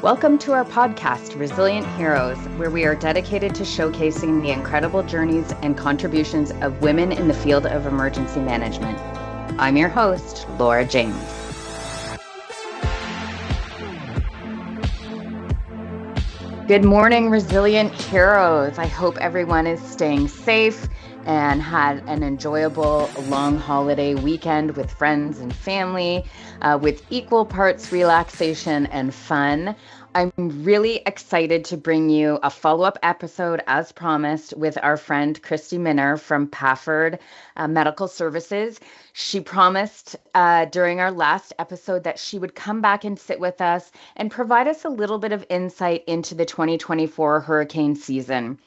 Welcome to our podcast, Resilient Heroes, where we are dedicated to showcasing the incredible journeys and contributions of women in the field of emergency management. I'm your host, Laura James. Good morning, Resilient Heroes. I hope everyone is staying safe and had an enjoyable long holiday weekend with friends and family, with equal parts relaxation and fun. I'm really excited to bring you a follow-up episode, as promised, with our friend Christie Minner from Pafford Medical Services. She promised during our last episode that she would come back and sit with us and provide us a little bit of insight into the 2024 hurricane season.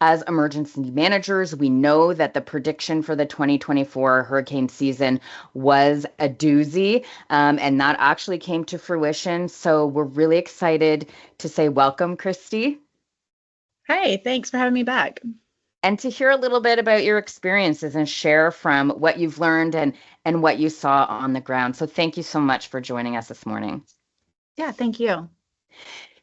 As emergency managers, we know that the prediction for the 2024 hurricane season was a doozy, and that actually came to fruition. So we're really excited to say welcome, Christie. Hi, thanks for having me back. And to hear a little bit about your experiences and share from what you've learned and what you saw on the ground. So thank you so much for joining us this morning. Yeah, thank you.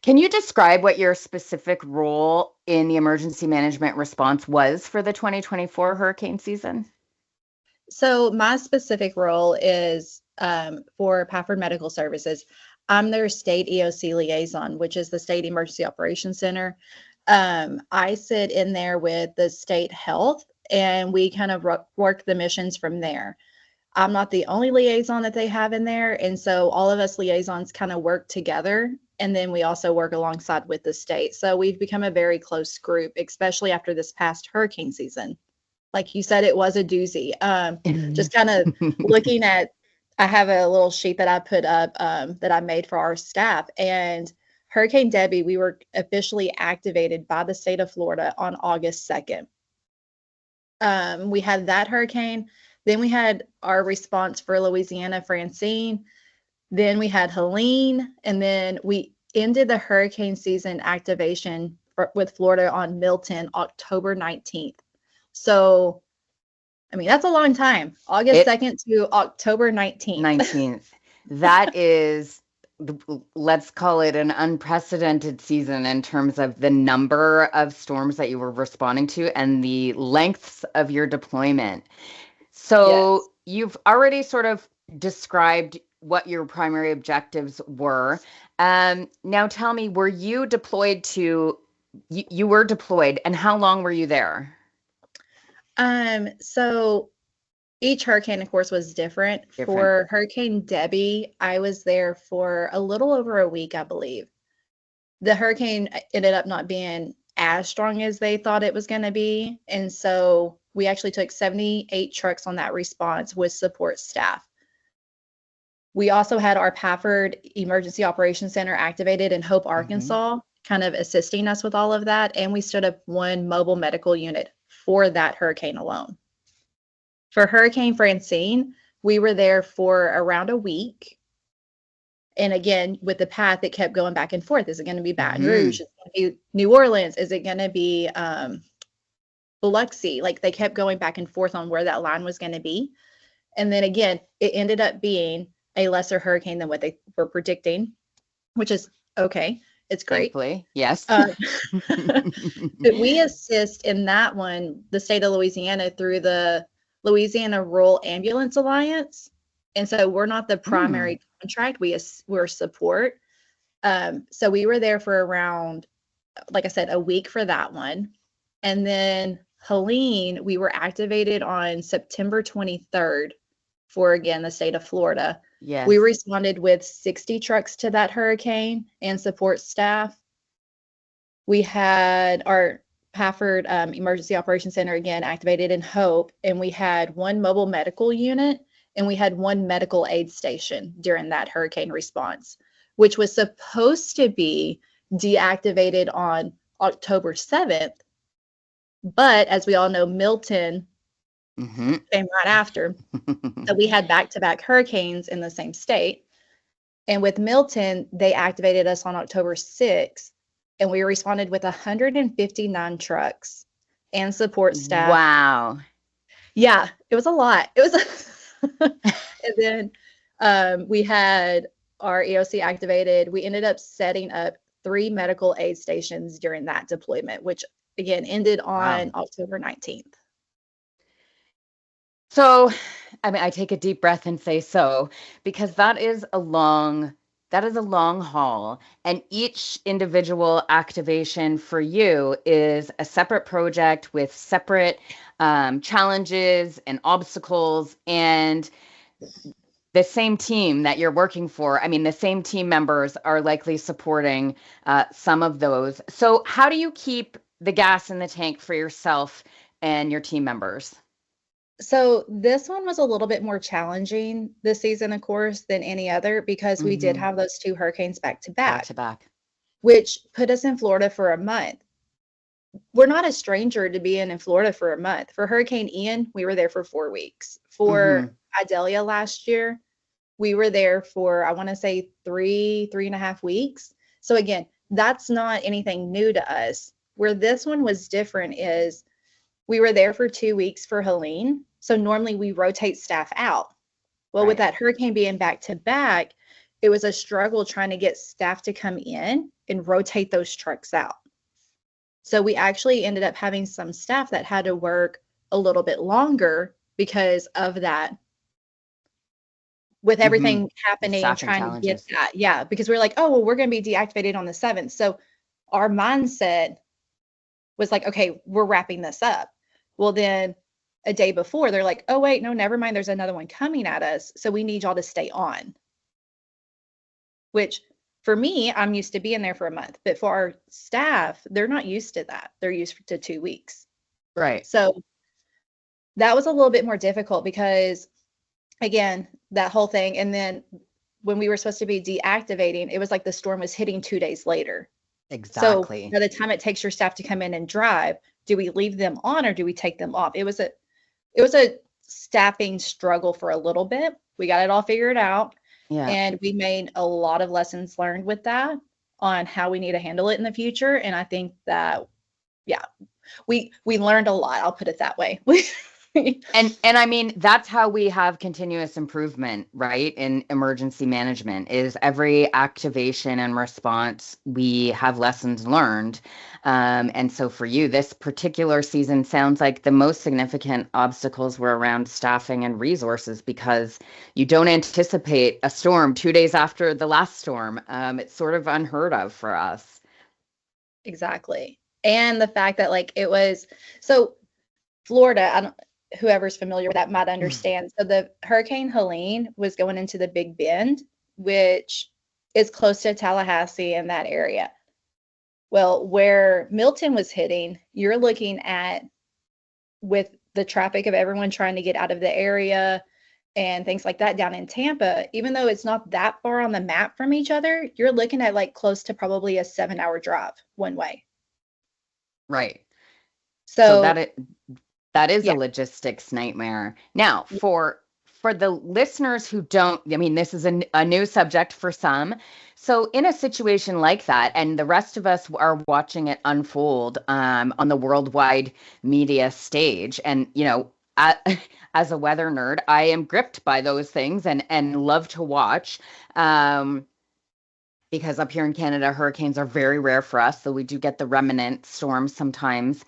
Can you describe what your specific role in the emergency management response was for the 2024 hurricane season? So my specific role is for Pafford Medical Services. I'm their state EOC liaison, which is the State Emergency Operations Center. I sit in there with the state health, and we kind of work the missions from there. I'm not the only liaison that they have in there, and so all of us liaisons kind of work together, and then we also work alongside with the state. So we've become a very close group, especially after this past hurricane season. Like you said, it was a doozy. Just kind of looking at, I have a little sheet that I put up that I made for our staff, and Hurricane Debbie, we were officially activated by the state of Florida on August 2nd. We had that hurricane. Then we had our response for Louisiana, Francine. Then we had Helene. And then we ended the hurricane season activation with Florida on Milton, October 19th. So, I mean, that's a long time. August 2nd to October 19th. That is, let's call it an unprecedented season in terms of the number of storms that you were responding to and the lengths of your deployment. So yes. You've already sort of described what your primary objectives were. Now tell me, were you deployed to, you were deployed, and how long were you there? So each hurricane, of course, was different. For Hurricane Debbie, I was there for a little over a week, I believe. The hurricane ended up not being as strong as they thought it was going to be. And so we actually took 78 trucks on that response with support staff. We also had our Pafford Emergency Operations Center activated in Hope, Arkansas, kind of assisting us with all of that. And we stood up one mobile medical unit for that hurricane alone. For Hurricane Francine, we were there for around a week. And again, with the path, it kept going back and forth. Is it going to be Baton Rouge? Is it going to be New Orleans? Is it going to be Biloxi? Like, they kept going back and forth on where that line was going to be. And then again, it ended up being a lesser hurricane than what they were predicting, which is okay. It's great. Thankfully, yes. But we assist in that one, the state of Louisiana, through the Louisiana Rural Ambulance Alliance. And so we're not the primary contract, we're support. So we were there for around, like I said, a week for that one. And then Helene, we were activated on September 23rd for, again, the state of Florida. Yes. We responded with 60 trucks to that hurricane and support staff. We had our Pafford Emergency Operations Center, again, activated in Hope, and we had one mobile medical unit, and we had one medical aid station during that hurricane response, which was supposed to be deactivated on October 7th. But as we all know, Milton came right after. So we had back-to-back hurricanes in the same state. And with Milton, they activated us on October 6th, and we responded with 159 trucks and support staff. Wow. Yeah, it was a lot. It was, and then we had our EOC activated, we ended up setting up 3 medical aid stations during that deployment, which again ended on October 19th. So, I mean, I take a deep breath and say because that is a long haul, and each individual activation for you is a separate project with separate challenges and obstacles, and the same team that you're working for, I mean, the same team members are likely supporting some of those. So how do you keep the gas in the tank for yourself and your team members? So this one was a little bit more challenging this season, of course, than any other because we did have those 2 hurricanes back to back, which put us in Florida for a month. We're not a stranger to being in Florida for a month. For Hurricane Ian, we were there for 4 weeks. For Idalia last year, we were there for, I want to say 3.5 weeks. So again, that's not anything new to us. Where this one was different is we were there for 2 weeks for Helene. So normally we rotate staff out. Well, with that hurricane being back to back, it was a struggle trying to get staff to come in and rotate those trucks out. So we actually ended up having some staff that had to work a little bit longer because of that. With everything happening, trying to get that. Yeah, because we're like, oh, well, we're going to be deactivated on the 7th. So our mindset was like, okay, we're wrapping this up. Well, then a day before, they're like, oh, wait, no, never mind. There's another one coming at us. So we need y'all to stay on. Which for me, I'm used to being there for a month. But for our staff, they're not used to that. They're used to 2 weeks. Right. So that was a little bit more difficult because, again, that whole thing. And then when we were supposed to be deactivating, it was like the storm was hitting 2 days later. Exactly. So by the time it takes your staff to come in and drive, do we leave them on or do we take them off? It was a staffing struggle for a little bit. We got it all figured out. Yeah. And we made a lot of lessons learned with that on how we need to handle it in the future. And I think that, yeah, we learned a lot. I'll put it that way. And I mean, that's how we have continuous improvement, right? In emergency management is every activation and response, we have lessons learned. And so for you, this particular season sounds like the most significant obstacles were around staffing and resources because you don't anticipate a storm 2 days after the last storm. It's sort of unheard of for us. Exactly. And the fact that like it was, so Florida, whoever's familiar with that might understand. So the Hurricane Helene was going into the Big Bend, which is close to Tallahassee in that area. Well, where Milton was hitting, you're looking at with the traffic of everyone trying to get out of the area and things like that down in Tampa, even though it's not that far on the map from each other, you're looking at like close to probably a 7-hour drive one way. Right. So that is a logistics nightmare. Now, for the listeners who don't, I mean, this is a new subject for some. So in a situation like that, and the rest of us are watching it unfold on the worldwide media stage, and, you know, as a weather nerd, I am gripped by those things and love to watch. Because up here in Canada, hurricanes are very rare for us, so we do get the remnant storms sometimes.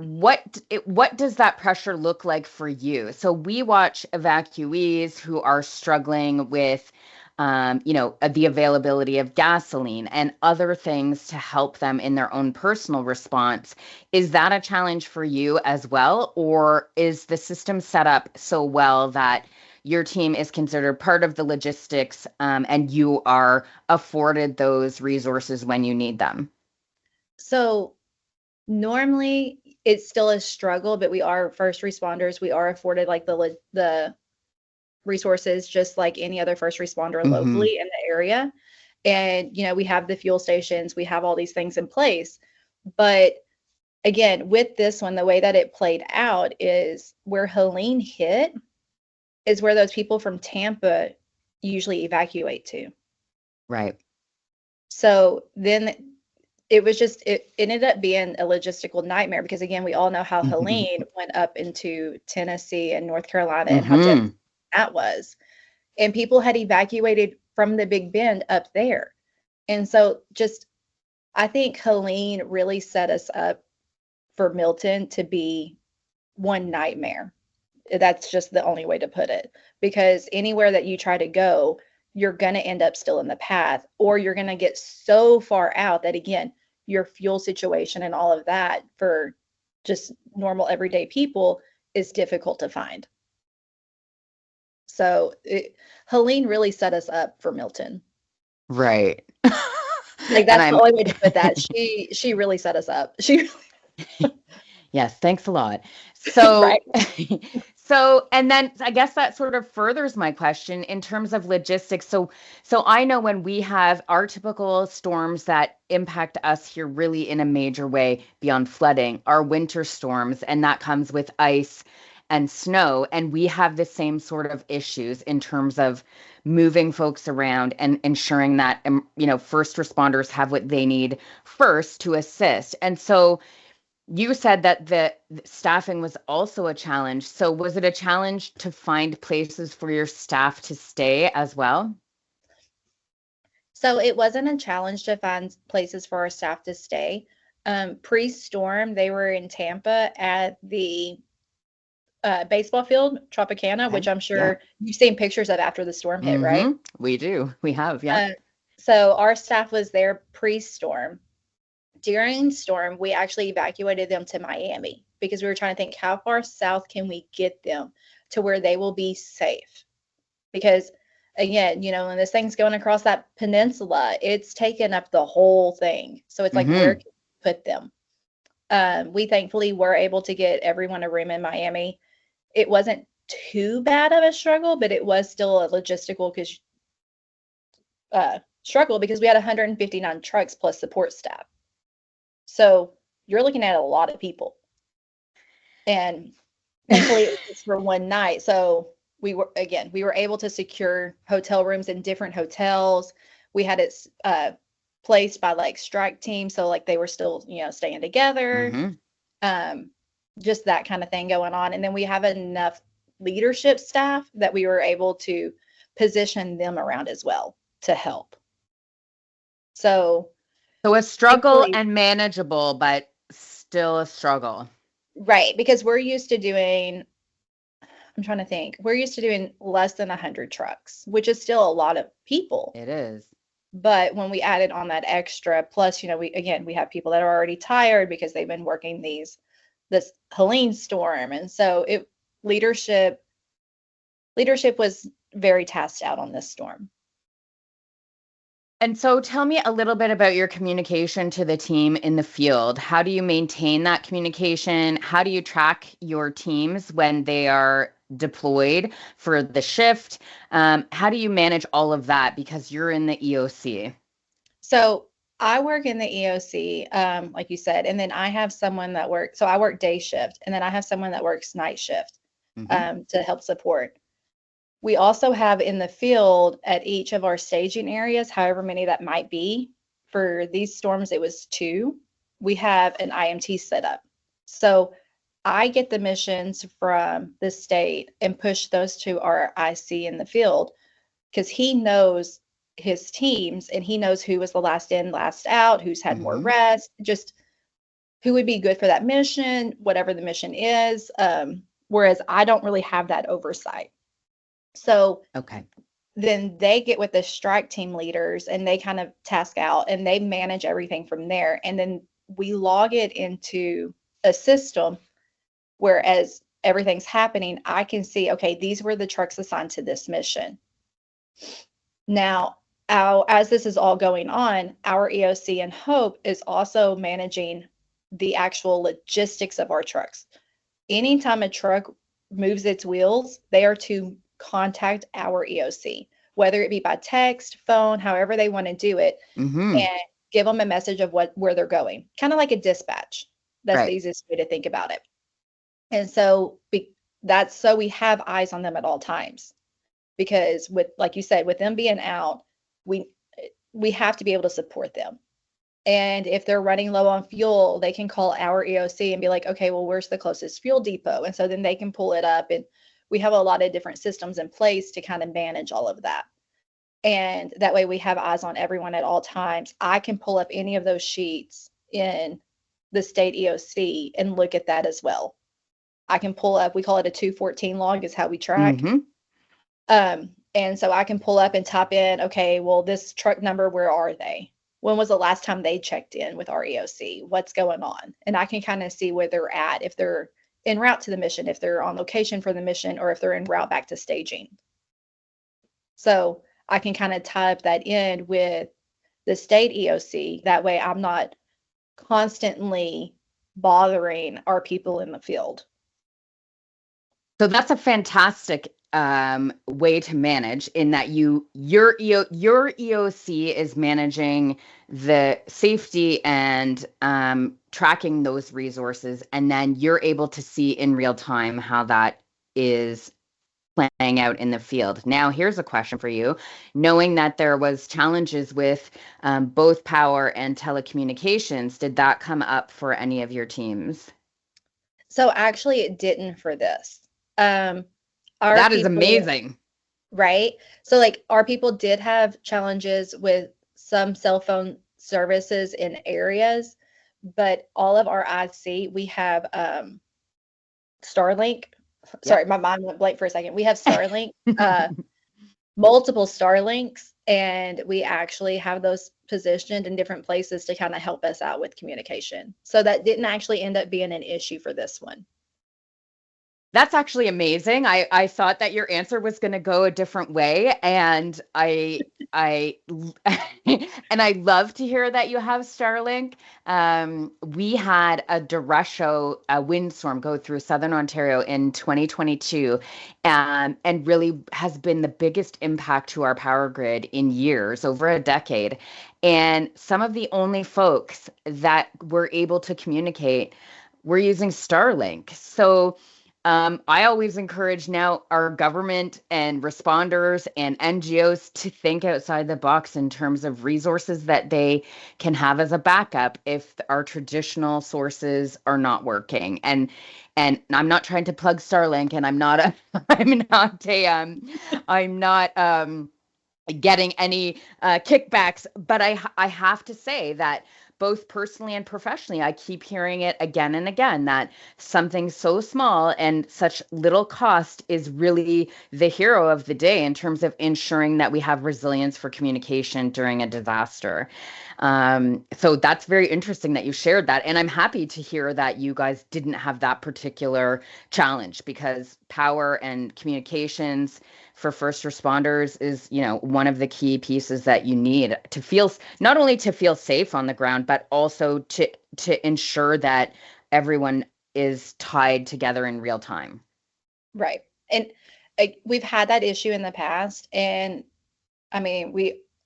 What does that pressure look like for you? So we watch evacuees who are struggling with, the availability of gasoline and other things to help them in their own personal response. Is that a challenge for you as well? Or is the system set up so well that your team is considered part of the logistics and you are afforded those resources when you need them? So normally it's still a struggle, but we are first responders. We are afforded like the resources just like any other first responder locally in the area. And, you know, we have the fuel stations, we have all these things in place. But again, with this one, the way that it played out is where Helene hit is where those people from Tampa usually evacuate to. Right. So then it ended up being a logistical nightmare because again, we all know how Helene went up into Tennessee and North Carolina and how difficult that was. and people had evacuated from the Big Bend up there. And so I think Helene really set us up for Milton to be one nightmare. That's just the only way to put it, because anywhere that you try to go, you're going to end up still in the path, or you're going to get so far out that, again, your fuel situation and all of that for just normal everyday people is difficult to find. So Helene really set us up for Milton. Right. Like, that's the only way to put that. She really set us up. Yes, thanks a lot. So, Right. And then I guess that sort of furthers my question in terms of logistics. So I know when we have our typical storms that impact us here really in a major way beyond flooding, our winter storms, and that comes with ice and snow. And we have the same sort of issues in terms of moving folks around and ensuring that, first responders have what they need first to assist. And so you said that the staffing was also a challenge. So was it a challenge to find places for your staff to stay as well? So it wasn't a challenge to find places for our staff to stay. Pre-storm, they were in Tampa at the baseball field, Tropicana, okay, which I'm sure you've seen pictures of after the storm hit, right? We do. We have, yeah. So our staff was there pre-storm. During storm, we actually evacuated them to Miami because we were trying to think, how far south can we get them to where they will be safe? Because again, when this thing's going across that peninsula, it's taken up the whole thing. So it's like, where can we put them? We thankfully were able to get everyone a room in Miami. It wasn't too bad of a struggle, but it was still a logistical struggle because we had 159 trucks plus support staff. So you're looking at a lot of people. And thankfully it was for one night. So we were able to secure hotel rooms in different hotels. We had it placed by like strike teams. So like they were still, staying together. Just that kind of thing going on. And then we have enough leadership staff that we were able to position them around as well to help. So a struggle and manageable, but still a struggle. Right. Because we're used to doing, I'm trying to think, we're used to doing less than 100 trucks, which is still a lot of people. It is. But when we added on that extra, plus, we have people that are already tired because they've been working this Helene storm. And so leadership was very tasked out on this storm. And so tell me a little bit about your communication to the team in the field. How do you maintain that communication? How do you track your teams when they are deployed for the shift? How do you manage all of that because you're in the EOC? So I work in the EOC, like you said, and then I have someone that works. So I work day shift, and then I have someone that works night shift to help support. We also have in the field at each of our staging areas, however many that might be. For these storms, it was 2. We have an IMT set up. So I get the missions from the state and push those to our IC in the field because he knows his teams and he knows who was the last in, last out, who's had more rest, just who would be good for that mission, whatever the mission is. Whereas I don't really have that oversight. So then they get with the strike team leaders and they kind of task out and they manage everything from there. And then we log it into a system where as everything's happening, I can see, okay, these were the trucks assigned to this mission. Now, as this is all going on, our EOC and Hope is also managing the actual logistics of our trucks. Anytime a truck moves its wheels, they are to contact our EOC, whether it be by text, phone, however they want to do it, and give them a message of where they're going, kind of like a dispatch. That's the easiest way to think about it. And so so we have eyes on them at all times, because like you said, with them being out, we have to be able to support them. And if they're running low on fuel, they can call our EOC and be like, okay, well, where's the closest fuel depot? And so then they can pull it up and we have a lot of different systems in place to kind of manage all of that. And that way we have eyes on everyone at all times. I can pull up any of those sheets in the state EOC and look at that as well. I can pull up, we call it a 214 log is how we track. And so I can pull up and type in, okay, well, this truck number, where are they? When was the last time they checked in with our EOC? What's going on? And I can kind of see where they're at, if they're en route to the mission, if they're on location for the mission, or if they're en route back to staging. So I can kind of type that in with the state EOC. That way I'm not constantly bothering our people in the field. So that's a fantastic way to manage, in that your EOC is managing the safety and tracking those resources, and then you're able to see in real time how that is playing out in the field. Now, here's a question for you. Knowing that there was challenges with both power and telecommunications, did that come up for any of your teams? So actually it didn't for this. That is amazing. Right? So like our people did have challenges with some cell phone services in areas, but all of our IC, we have Starlink. Sorry, my mind went blank for a second. We have Starlink, multiple Starlinks, and we actually have those positioned in different places to kind of help us out with communication. So that didn't actually end up being an issue for this one. That's actually amazing. I thought that your answer was going to go a different way, and I and I love to hear that you have Starlink. We had a derecho, a windstorm go through Southern Ontario in 2022, and really has been the biggest impact to our power grid in years, over a decade. And some of the only folks that were able to communicate were using Starlink. So I always encourage now our government and responders and NGOs to think outside the box in terms of resources that they can have as a backup if our traditional sources are not working. And I'm not trying to plug Starlink, and I'm not getting any kickbacks, but I have to say that both personally and professionally, I keep hearing it again and again, that something so small and such little cost is really the hero of the day in terms of ensuring that we have resilience for communication during a disaster. So that's very interesting that you shared that. And I'm happy to hear that you guys didn't have that particular challenge, because power and communications for first responders is, one of the key pieces that you need to feel, not only to feel safe on the ground, but also to ensure that everyone is tied together in real time. Right. And we've had that issue in the past. And I mean,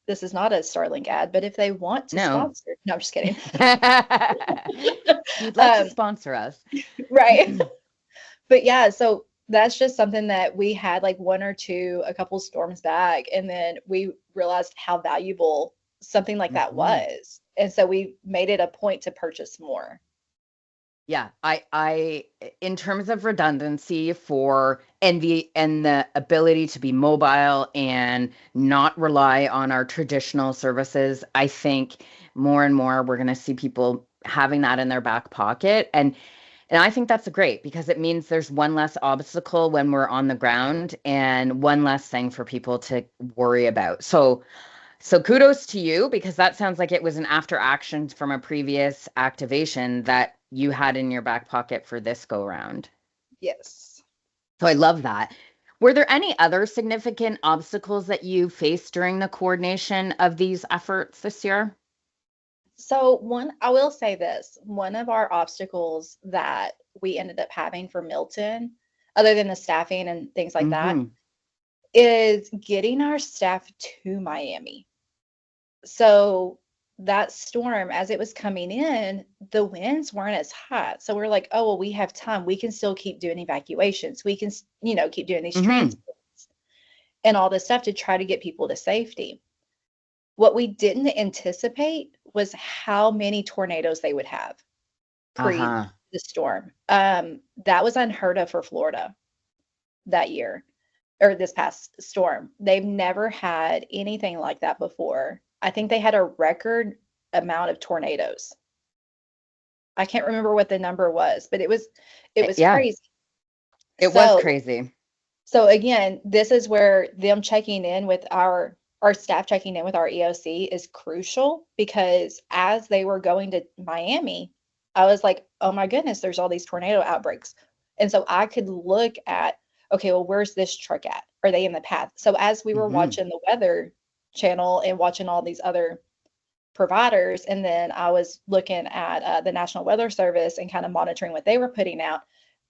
this is not a Starlink ad, but if they want to sponsor, no, I'm just kidding. You'd like to sponsor us. Right. But yeah, so that's just something that we had like a couple storms back, and then we realized how valuable something like that was. And so we made it a point to purchase more. Yeah, I in terms of redundancy and the ability to be mobile and not rely on our traditional services, I think more and more we're going to see people having that in their back pocket. And I think that's great, because it means there's one less obstacle when we're on the ground and one less thing for people to worry about. So kudos to you, because that sounds like it was an after action from a previous activation that you had in your back pocket for this go round. Yes. So I love that. Were there any other significant obstacles that you faced during the coordination of these efforts this year? So I will say this, one of our obstacles that we ended up having for Milton, other than the staffing and things like that, is getting our staff to Miami. So that storm, as it was coming in, the winds weren't as hot. So we're like, oh, well, we have time. We can still keep doing evacuations. We can, keep doing these transports and all this stuff to try to get people to safety. What we didn't anticipate was how many tornadoes they would have pre the storm. That was unheard of for Florida. that year, or this past storm. They've never had anything like that before. I think they had a record amount of tornadoes. I can't remember what the number was, but it was Yeah, crazy. it was So crazy. so again, this is where them checking in with our staff checking in with our EOC is crucial, because as they were going to Miami, I was like, oh my goodness, there's all these tornado outbreaks. And so I could look at, okay, well, where's this truck at? Are they in the path? So as we were Hmm. watching the weather channel and watching all these other providers, and then I was looking at the National Weather Service and kind of monitoring what they were putting out,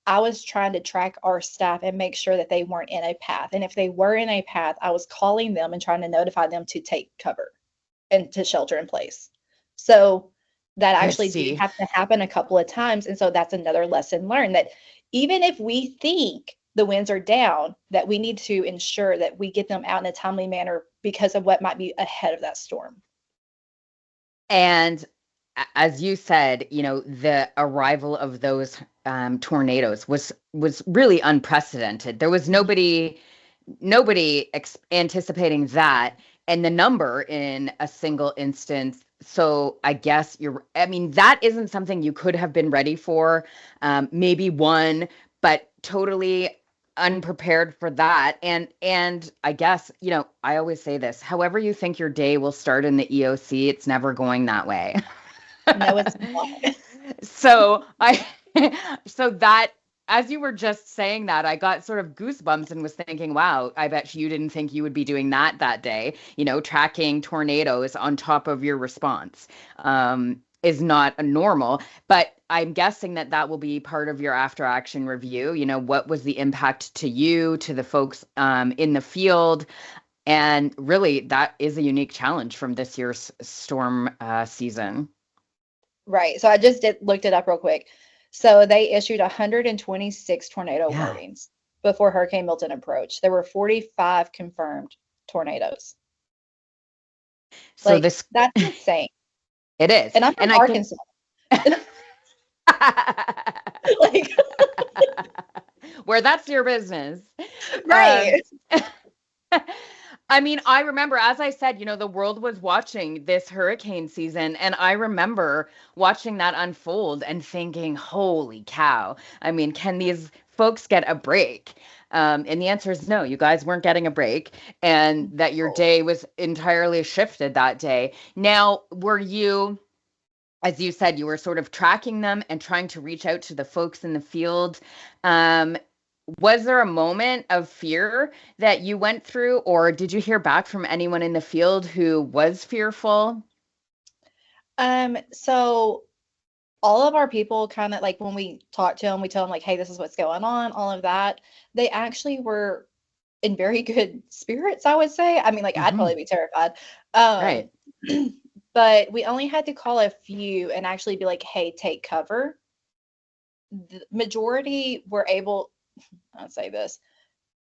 I was trying to track our staff and make sure that they weren't in a path. And if they were in a path, I was calling them and trying to notify them to take cover and to shelter in place. So that actually did Christy. have to happen a couple of times. And so that's another lesson learned, that even if we think the winds are down, that we need to ensure that we get them out in a timely manner because of what might be ahead of that storm. And as you said, the arrival of those tornadoes was really unprecedented. There was nobody anticipating that, and the number in a single instance. So I guess I mean, that isn't something you could have been ready for. Maybe one, but totally unprepared for that. And I guess, I always say this, however you think your day will start in the EOC, it's never going that way. No, it's not. So I so that as you were just saying that, I got sort of goosebumps and was thinking, wow, I bet you didn't think you would be doing that day, tracking tornadoes on top of your response. Is not a normal, but I'm guessing that will be part of your after action review. What was the impact to you, to the folks in the field? And really, that is a unique challenge from this year's storm season. Right. So I just looked it up real quick. So they issued 126 tornado Yeah. warnings before Hurricane Milton approached. There were 45 confirmed tornadoes. So Like, this that's insane. it is. And I'm And from I think Arkansas. Like, where that's your business. Um, right. I mean, I remember, as I said, the world was watching this hurricane season, and I remember watching that unfold and thinking, holy cow. I mean, can these folks get a break? And the answer is no, you guys weren't getting a break, and that your day was entirely shifted that day. Now, were you, as you said, you were sort of tracking them and trying to reach out to the folks in the field? Um, was there a moment of fear that you went through, or did you hear back from anyone in the field who was fearful? So all of our people kind of, like, when we talk to them, we tell them like, hey, this is what's going on, all of that. They actually were in very good spirits, I would say. I mean, like, I'd Hmm. probably be terrified. Um, Right. but we only had to call a few and actually be like, hey, take cover. The majority were able, I'll say this,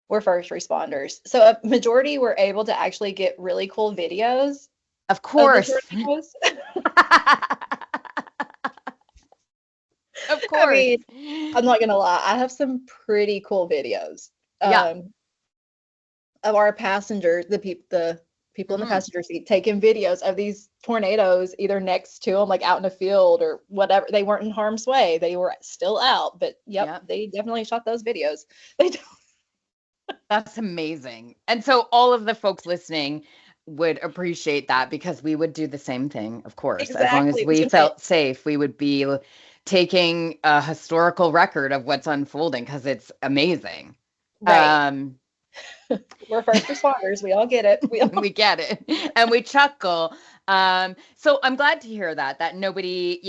we're first responders. So a majority were able to actually get really cool videos Of of the course. tornadoes. Of I course. mean, I'm not gonna lie, I have some pretty cool videos Yeah. um, of our passengers, the people in the Hmm. passenger seat, taking videos of these tornadoes either next to them, like out in a field or whatever. They weren't in harm's way; they were still out. But yep, Yeah. they definitely shot those videos. They That's amazing. And so all of the folks listening would appreciate that, because we would do the same thing, of course. As long as exactly. we felt safe, we would be taking a historical record of what's unfolding, because it's amazing. Right. Um, We're first responders. We all get it. We all we get it and we chuckle. So I'm glad to hear that nobody,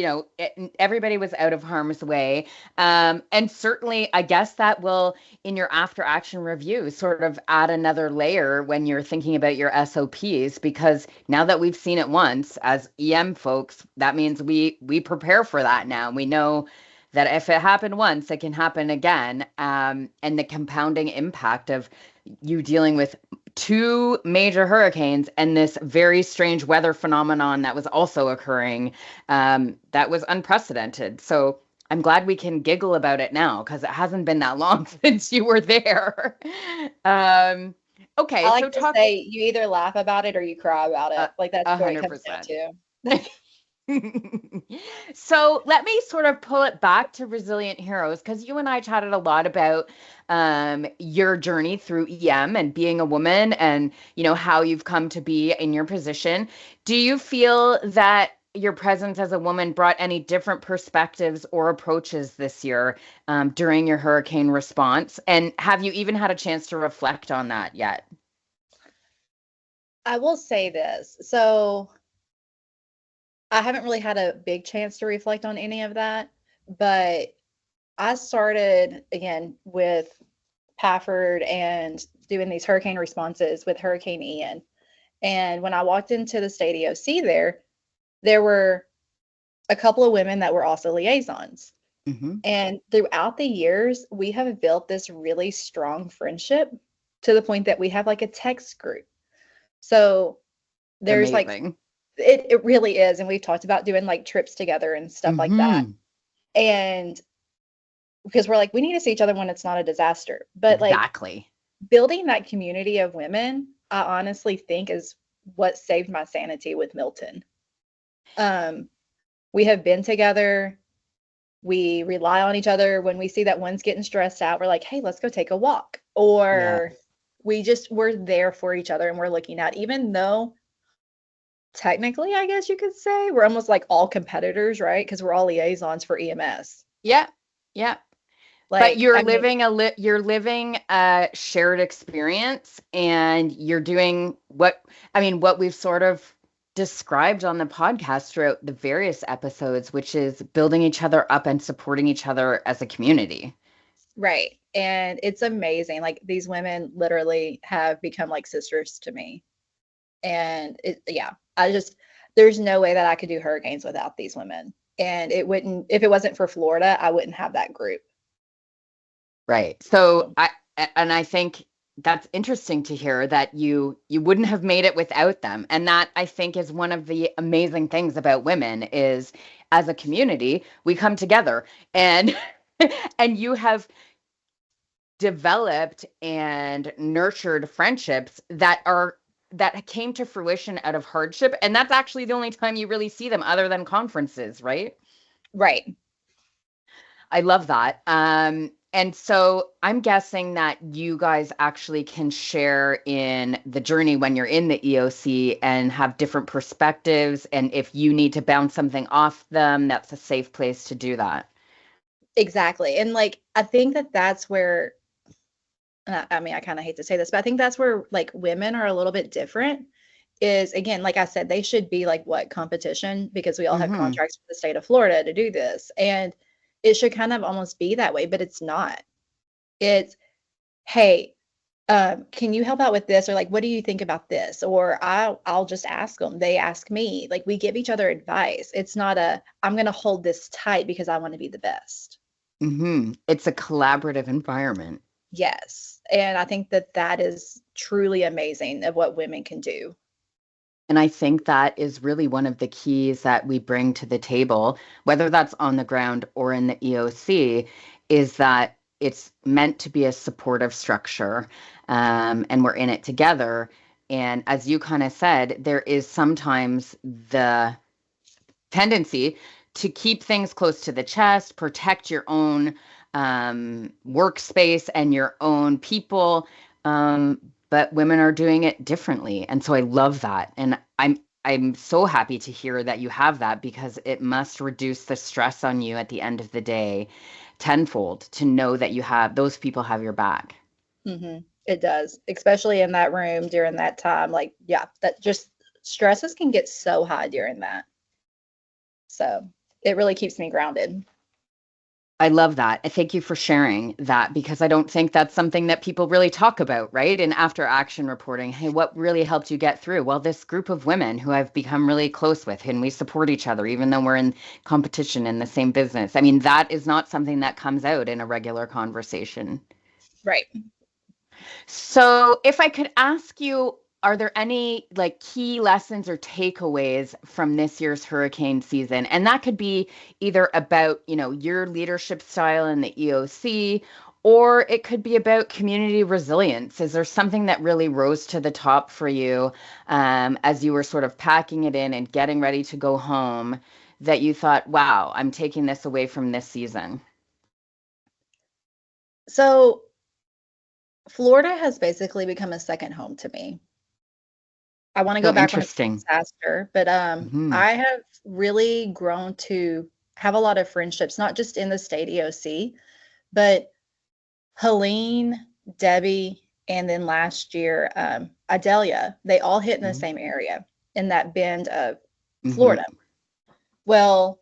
everybody was out of harm's way. And certainly I guess that will, in your after action review, sort of add another layer when you're thinking about your SOPs, because now that we've seen it once as EM folks, that means we prepare for that. Now we know that if it happened once, it can happen again. And the compounding impact of you dealing with two major hurricanes and this very strange weather phenomenon that was also occurring, that was unprecedented. So I'm glad we can giggle about it now because it hasn't been that long since you were there. I Okay, like so to talk say you either laugh about it or you cry about it. Like that's what it comes down 100%. to. So let me sort of pull it back to Resilient Heroes because you and I chatted a lot about your journey through EM and being a woman and, how you've come to be in your position. Do you feel that your presence as a woman brought any different perspectives or approaches this year during your hurricane response? And have you even had a chance to reflect on that yet? I will say this. So I haven't really had a big chance to reflect on any of that, but I started again with Pafford and doing these hurricane responses with Hurricane Ian. And when I walked into the state EOC there were a couple of women that were also liaisons. Mm-hmm. And throughout the years, we have built this really strong friendship to the point that we have like a text group. So there's like Amazing. it really is. And we've talked about doing like trips together and stuff like that. Mm-hmm. And because we're like, we need to see each other when it's not a disaster. But like Exactly. building that community of women, I honestly think is what saved my sanity with Milton. We have been together. We rely on each other. When we see that one's getting stressed out, we're like, hey, let's go take a walk. Yeah. Or we're there for each other and we're looking at, even though technically, I guess you could say, we're almost like all competitors, right? Because we're all liaisons for EMS. Yeah. Yeah. But Like, you're I mean, living you're living a shared experience and you're doing what we've sort of described on the podcast throughout the various episodes, which is building each other up and supporting each other as a community. right. And it's amazing. Like these women literally have become like sisters to me. And yeah, there's no way that I could do hurricanes without these women. And if it wasn't for Florida, I wouldn't have that group. Right. So I think that's interesting to hear that you wouldn't have made it without them. And that I think is one of the amazing things about women is as a community, we come together and and you have developed and nurtured friendships that came to fruition out of hardship. And that's actually the only time you really see them other than conferences, right? Right. I love that. And so I'm guessing that you guys actually can share in the journey when you're in the EOC and have different perspectives. And if you need to bounce something off them, that's a safe place to do that. Exactly. And like, I think that that's where, I mean, I kind of hate to say this, but I think that's where like women are a little bit different. Is again, like I said, they should be like what competition because we all have Mm-hmm. contracts with the state of Florida to do this. And it should kind of almost be that way, but it's not. It's, hey, can you help out with this? Or like, what do you think about this? Or I'll just ask them. They ask me. Like we give each other advice. It's not I'm gonna hold this tight because I want to be the best. Mm-hmm. It's a collaborative environment. Yes. And I think that that is truly amazing of what women can do. And I think that is really one of the keys that we bring to the table, whether that's on the ground or in the EOC, is that it's meant to be a supportive structure, and we're in it together. And as you kind of said, there is sometimes the tendency to keep things close to the chest, protect your own workspace and your own people. But women are doing it differently. And so I love that. And I'm so happy to hear that you have that because it must reduce the stress on you at the end of the day tenfold to know that those people have your back. It does, especially in that room during that time. Like, yeah, that just stresses can get so high during that. So it really keeps me grounded. I love that. Thank you for sharing that because I don't think that's something that people really talk about, right? In after action reporting, hey, what really helped you get through? Well, this group of women who I've become really close with and we support each other, even though we're in competition in the same business. I mean, that is not something that comes out in a regular conversation. Right. So if I could ask you are there any like key lessons or takeaways from this year's hurricane season? And that could be either about, your leadership style in the EOC, or it could be about community resilience. Is there something that really rose to the top for you as you were sort of packing it in and getting ready to go home that you thought, wow, I'm taking this away from this season? So Florida has basically become a second home to me. I want to go So back when it's a interesting. disaster, but Hmm. I have really grown to have a lot of friendships, not just in the state EOC, but Helene, Debbie, and then last year, Adelia, they all hit in the same area in that bend of Hmm. Florida. Well,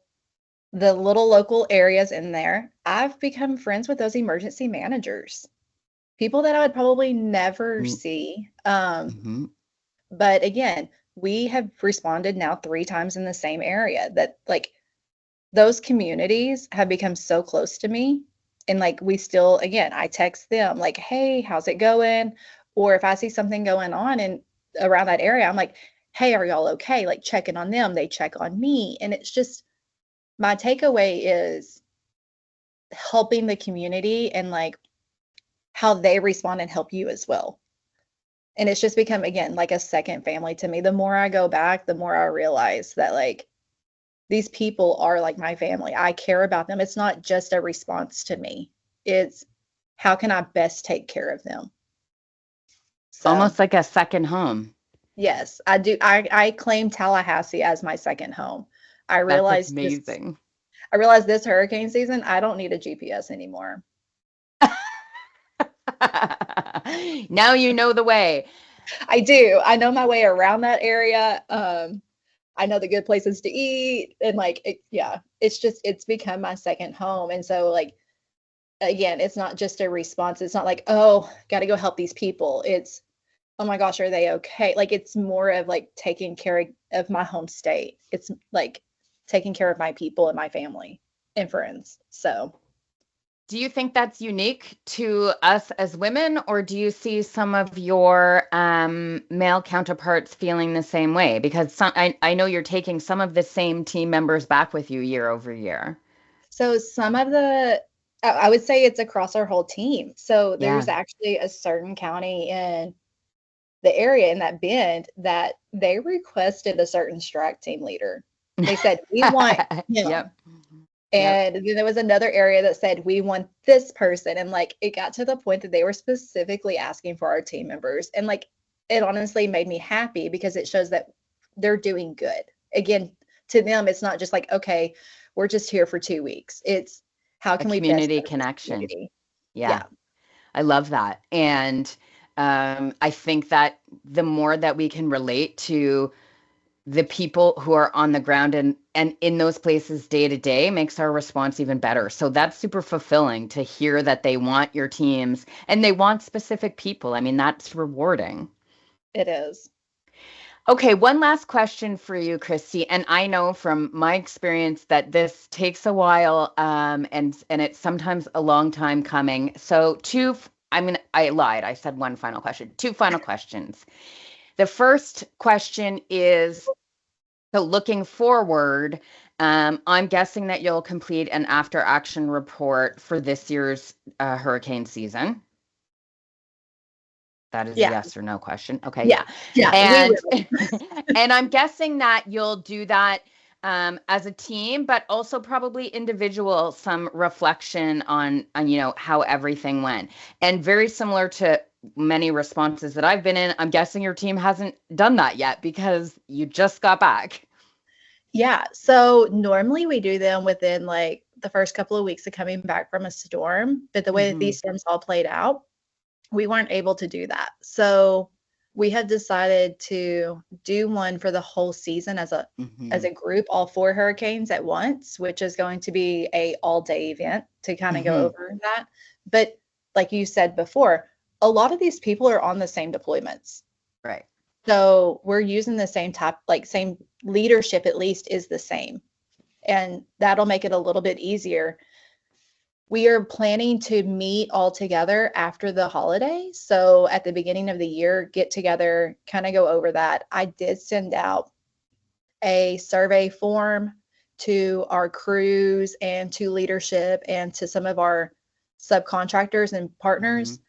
the little local areas in there, I've become friends with those emergency managers, people that I would probably never see. Hmm. But again, we have responded now 3 times in the same area that like those communities have become so close to me. And like we still, again, I text them like, hey, how's it going? Or if I see something going on in around that area, I'm like, hey, are y'all okay? Like checking on them, they check on me. And it's just my takeaway is helping the community and like how they respond and help you as well. And it's just become again like a second family to me. The more I go back, the more I realize that like these people are like my family. I care about them. It's not just a response to me. It's how can I best take care of them? So Almost like a second home. yes, I do. I claim Tallahassee as my second home. I That's realized this amazing. I realized this hurricane season, I don't need a GPS anymore. Now you know the way. I do. I know my way around that area. I know the good places to eat and like yeah, it's just it's become my second home. And so like again, it's not just a response. It's not like, oh, got to go help these people. It's, oh my gosh, are they okay? Like it's more of like taking care of my home state. It's like taking care of my people and my family and friends. So Do you think that's unique to us as women, or do you see some of your male counterparts feeling the same way? Because I know you're taking some of the same team members back with you year over year. so some of the I would say it's across our whole team. So Yeah. there's actually a certain county in the area in that bend that they requested a certain strike team leader. They said, we want him. Yep. Yep. And then there was another area that said, we want this person. And like it got to the point that they were specifically asking for our team members. And like it honestly made me happy because it shows that they're doing good. Again, to them, it's not just like, okay, we're just here for 2 weeks. It's how A can we best community serve this connection. community? Yeah. Yeah, I love that. And I think that the more that we can relate to the people who are on the ground and in those places day to day makes our response even better. So that's super fulfilling to hear that they want your teams and they want specific people. I mean, that's rewarding. it is. Okay, one last question for you, Christy. And I know from my experience that this takes a while, and it's sometimes a long time coming. So I lied. I said one final question. Two final questions. The first question is, so looking forward, I'm guessing that you'll complete an after action report for this year's hurricane season. That is a Yeah, yes or no question. Okay, yeah, yeah. yeah. We And will. and I'm guessing that you'll do that as a team, but also probably individual, some reflection on how everything went. And very similar to many responses that I've been in, I'm guessing your team hasn't done that yet because you just got back. Yeah. So normally we do them within like the first couple of weeks of coming back from a storm. But the way that Hmm. these storms all played out, we weren't able to do that. So we have decided to do one for the whole season as Hmm. a group, all 4 hurricanes at once, which is going to be a all day event to kind of go Hmm. over that. But like you said before, a lot of these people are on the same deployments. Right. So we're using the same type, like same leadership at least is the same. And that'll make it a little bit easier. We are planning to meet all together after the holiday. So at the beginning of the year, get together, kind of go over that. I did send out a survey form to our crews and to leadership and to some of our subcontractors and partners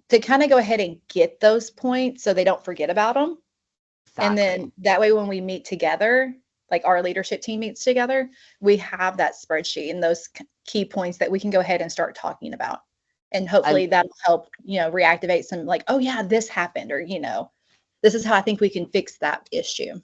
to kind of go ahead and get those points so they don't forget about them. Exactly. And then that way, when we meet together, like our leadership team meets together, we have that spreadsheet and those key points that we can go ahead and start talking about. And hopefully that'll help, reactivate some like, oh yeah, this happened, or, this is how I think we can fix that issue.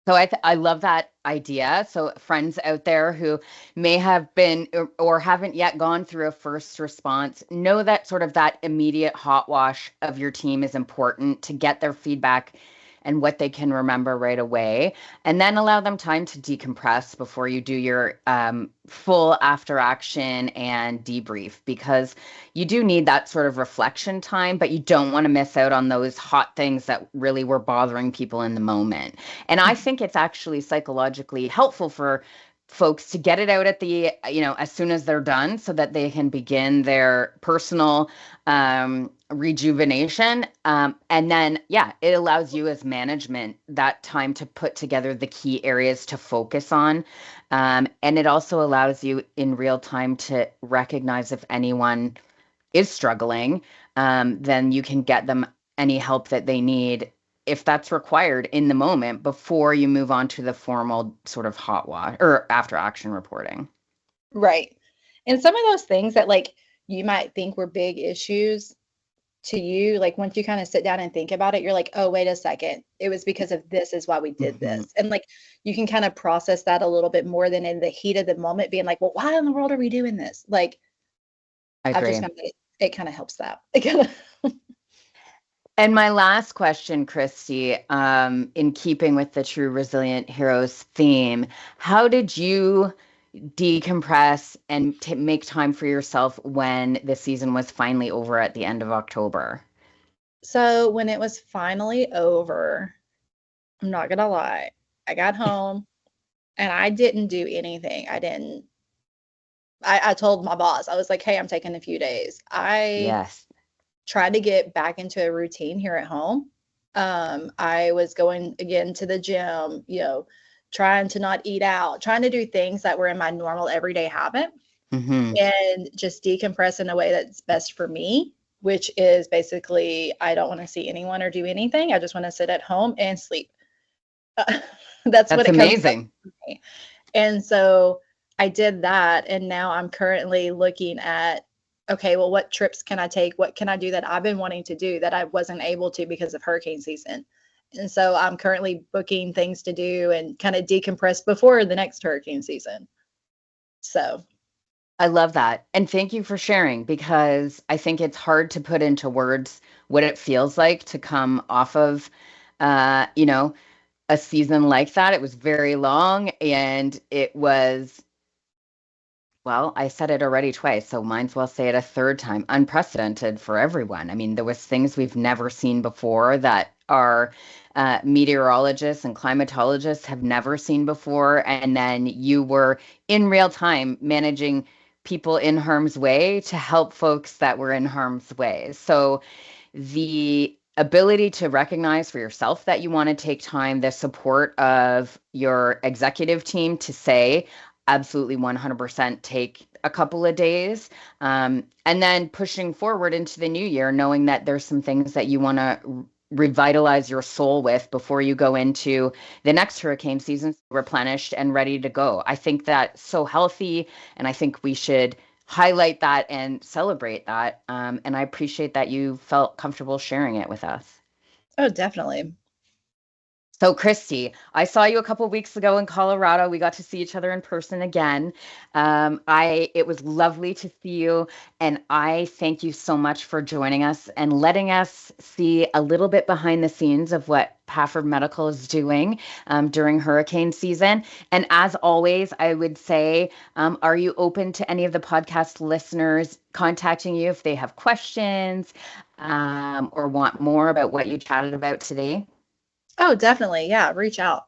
So I love that idea. So friends out there who may have been or haven't yet gone through a first response, know that sort of that immediate hot wash of your team is important to get their feedback and what they can remember right away, and then allow them time to decompress before you do your full after action and debrief, because you do need that sort of reflection time, but you don't want to miss out on those hot things that really were bothering people in the moment. And I think it's actually psychologically helpful for folks to get it out at the, as soon as they're done, so that they can begin their personal rejuvenation. And then, it allows you as management that time to put together the key areas to focus on. And it also allows you in real time to recognize if anyone is struggling, then you can get them any help that they need if that's required in the moment before you move on to the formal sort of hot wash or after action reporting. Right. And some of those things that like you might think were big issues to you, like once you kind of sit down and think about it, you're like, oh, wait a second. It was because of this is why we did this. And like you can kind of process that a little bit more than in the heat of the moment being like, well, why in the world are we doing this? Like, I agree. It kind of helps that. It kind of And my last question, Christie, in keeping with the True Resilient Heroes theme, how did you decompress and make time for yourself when the season was finally over at the end of October? So when it was finally over, I'm not gonna lie, I got home and I didn't do anything. I told my boss, I was like, hey, I'm taking a few days. Yes. Tried to get back into a routine here at home. I was going again to the gym, trying to not eat out, trying to do things that were in my normal everyday habit, and just decompress in a way that's best for me, which is basically I don't want to see anyone or do anything. I just want to sit at home and sleep. That's what it amazing. Comes to me. And so I did that, and now I'm currently looking at, okay, well, what trips can I take? What can I do that I've been wanting to do that I wasn't able to because of hurricane season? And so I'm currently booking things to do and kind of decompress before the next hurricane season. So I love that. And thank you for sharing, because I think it's hard to put into words what it feels like to come off of, a season like that. It was very long, and it was, well, I said it already twice, so might as well say it a third time, unprecedented for everyone. I mean, there was things we've never seen before that our meteorologists and climatologists have never seen before. And then you were in real time managing people in harm's way to help folks that were in harm's way. So the ability to recognize for yourself that you want to take time, the support of your executive team to say, absolutely 100% take a couple of days. And then pushing forward into the new year, knowing that there's some things that you want to revitalize your soul with before you go into the next hurricane season, replenished and ready to go. I think that's so healthy, and I think we should highlight that and celebrate that. And I appreciate that you felt comfortable sharing it with us. Oh, definitely. So Christie, I saw you a couple of weeks ago in Colorado. We got to see each other in person again. It was lovely to see you, and I thank you so much for joining us and letting us see a little bit behind the scenes of what Pafford Medical is doing during hurricane season. And as always, I would say, are you open to any of the podcast listeners contacting you if they have questions or want more about what you chatted about today? Oh, definitely. Yeah. Reach out.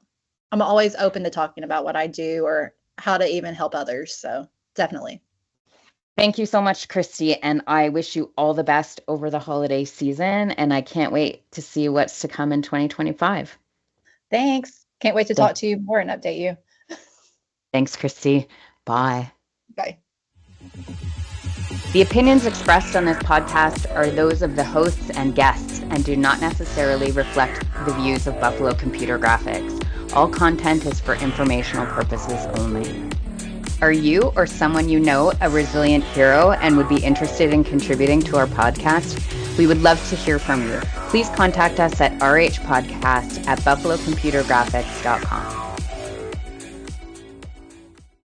I'm always open to talking about what I do or how to even help others. So definitely. Thank you so much, Christy. And I wish you all the best over the holiday season. And I can't wait to see what's to come in 2025. Thanks. Can't wait to talk to you more and update you. Thanks, Christy. Bye. Bye. The opinions expressed on this podcast are those of the hosts and guests and do not necessarily reflect the views of Buffalo Computer Graphics. All content is for informational purposes only. Are you or someone you know a resilient hero and would be interested in contributing to our podcast? We would love to hear from you. Please contact us at RHpodcast@buffalocomputergraphics.com.